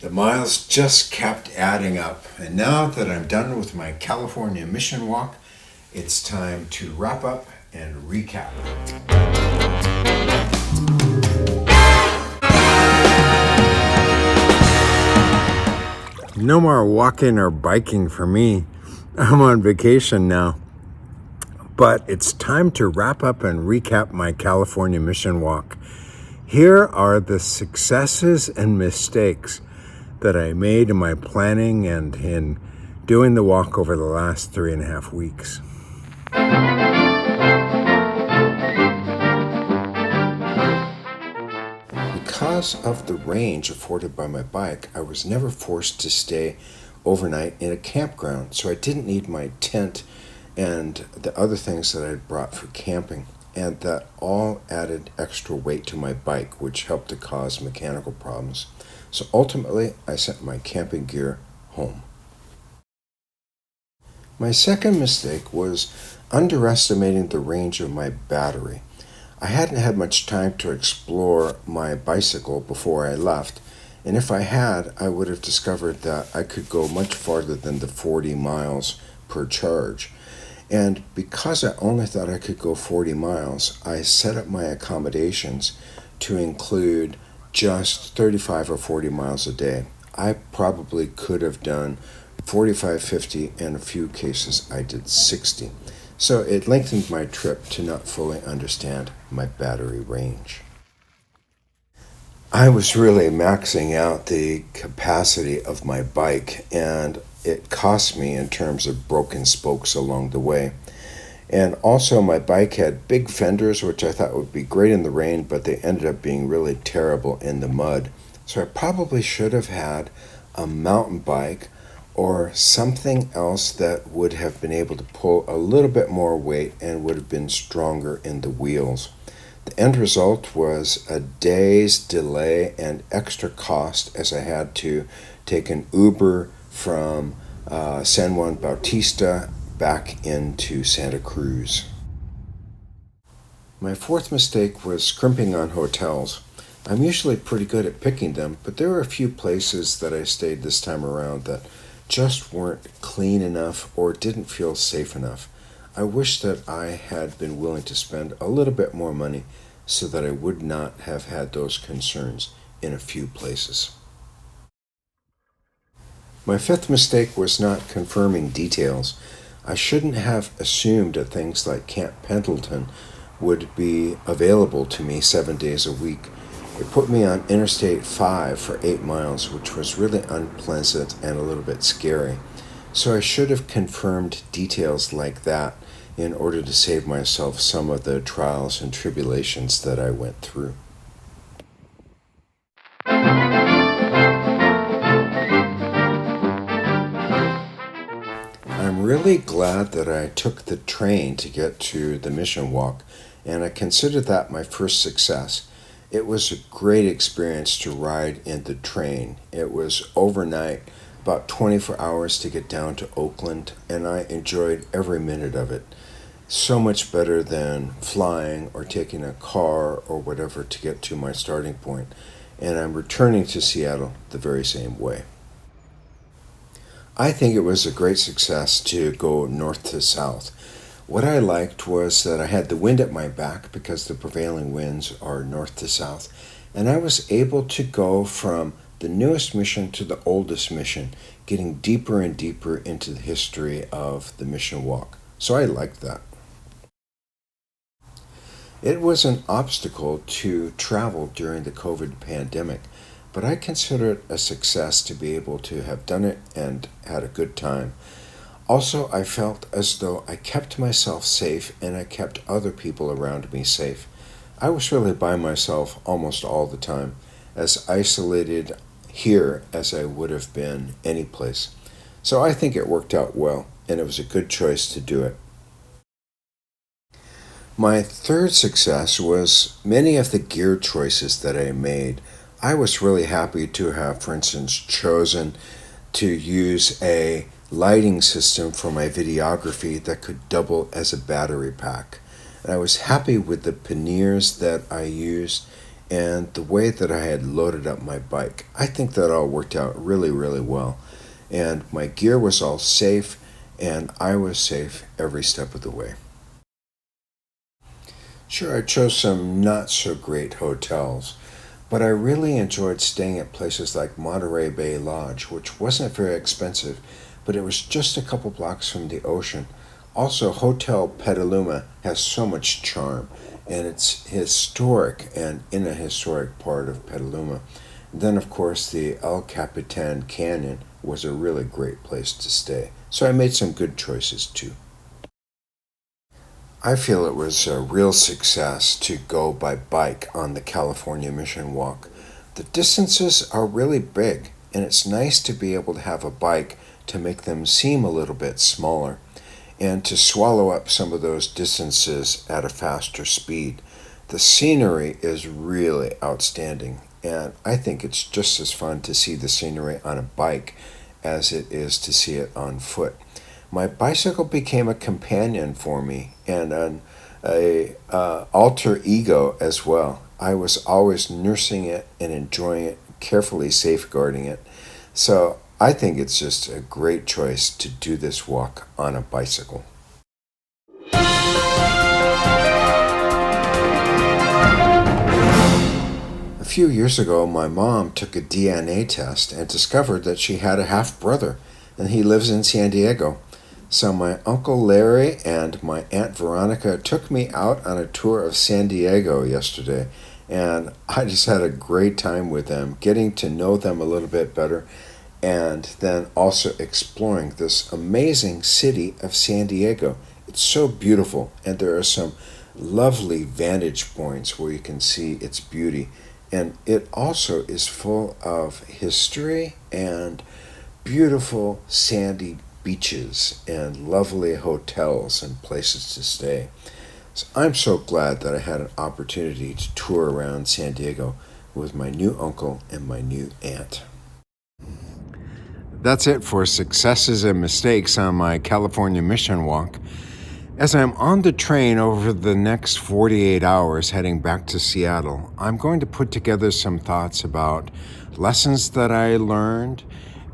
The miles just kept adding up, and now that I'm done with my California mission walk, it's time to wrap up and recap. No more walking or biking for me. I'm on vacation now. But it's time to wrap up and recap my California mission walk. Here are the successes and mistakes that I made in my planning and in doing the walk over the last 3.5 weeks. Because of the range afforded by my bike, I was never forced to stay overnight in a campground, so I didn't need my tent and the other things that I'd brought for camping, and that all added extra weight to my bike, which helped to cause mechanical problems. So ultimately, I sent my camping gear home. My second mistake was underestimating the range of my battery. I hadn't had much time to explore my bicycle before I left, and if I had, I would have discovered that I could go much farther than the 40 miles per charge. And because I only thought I could go 40 miles, I set up my accommodations to include just 35 or 40 miles a day. I probably could have done 45, 50, and in a few cases I did 60. So it lengthened my trip to not fully understand my battery range. I was really maxing out the capacity of my bike, and it cost me in terms of broken spokes along the way. And also my bike had big fenders, which I thought would be great in the rain, but they ended up being really terrible in the mud. So I probably should have had a mountain bike or something else that would have been able to pull a little bit more weight and would have been stronger in the wheels. The end result was a day's delay and extra cost, as I had to take an Uber from San Juan Bautista back into Santa Cruz. My fourth mistake was scrimping on hotels. I'm usually pretty good at picking them, but there were a few places that I stayed this time around that just weren't clean enough or didn't feel safe enough. I wish that I had been willing to spend a little bit more money so that I would not have had those concerns in a few places. My fifth mistake was not confirming details. I shouldn't have assumed that things like Camp Pendleton would be available to me 7 days a week. It put me on Interstate 5 for 8 miles, which was really unpleasant and a little bit scary. So I should have confirmed details like that in order to save myself some of the trials and tribulations that I went through. I'm really glad that I took the train to get to the mission walk, and I consider that my first success. It was a great experience to ride in the train. It was overnight, about 24 hours to get down to Oakland, and I enjoyed every minute of it. So much better than flying or taking a car or whatever to get to my starting point. And I'm returning to Seattle the very same way. I think it was a great success to go north to south. What I liked was that I had the wind at my back because the prevailing winds are north to south, and I was able to go from the newest mission to the oldest mission, getting deeper and deeper into the history of the mission walk. So I liked that. It was an obstacle to travel during the COVID pandemic, but I consider it a success to be able to have done it and had a good time. Also, I felt as though I kept myself safe and I kept other people around me safe. I was really by myself almost all the time, as isolated here as I would have been any place. So I think it worked out well, and it was a good choice to do it. My third success was many of the gear choices that I made. I was really happy to have, for instance, chosen to use a lighting system for my videography that could double as a battery pack. And I was happy with the panniers that I used and the way that I had loaded up my bike. I think that all worked out really, really well. And my gear was all safe, and I was safe every step of the way. Sure, I chose some not so great hotels, but I really enjoyed staying at places like Monterey Bay Lodge, which wasn't very expensive, but it was just a couple blocks from the ocean. Also, Hotel Petaluma has so much charm, and it's historic and in a historic part of Petaluma. And then, of course, the El Capitan Canyon was a really great place to stay. So I made some good choices too. I feel it was a real success to go by bike on the California Mission Walk. The distances are really big, and it's nice to be able to have a bike to make them seem a little bit smaller and to swallow up some of those distances at a faster speed. The scenery is really outstanding, and I think it's just as fun to see the scenery on a bike as it is to see it on foot. My bicycle became a companion for me and a alter ego as well. I was always nursing it and enjoying it, carefully safeguarding it. So I think it's just a great choice to do this walk on a bicycle. A few years ago, my mom took a DNA test and discovered that she had a half brother, and he lives in San Diego. So my Uncle Larry and my Aunt Veronica took me out on a tour of San Diego yesterday, and I just had a great time with them, getting to know them a little bit better, and then also exploring this amazing city of San Diego. It's so beautiful, and there are some lovely vantage points where you can see its beauty. And it also is full of history and beautiful sandy beaches and lovely hotels and places to stay. So I'm so glad that I had an opportunity to tour around San Diego with my new uncle and my new aunt. That's it for successes and mistakes on my California Mission Walk. As I'm on the train over the next 48 hours heading back to Seattle, I'm going to put together some thoughts about lessons that I learned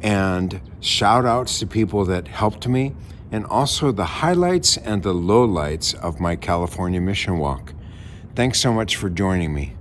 and shout outs to people that helped me, and also the highlights and the lowlights of my California Mission Walk. Thanks so much for joining me.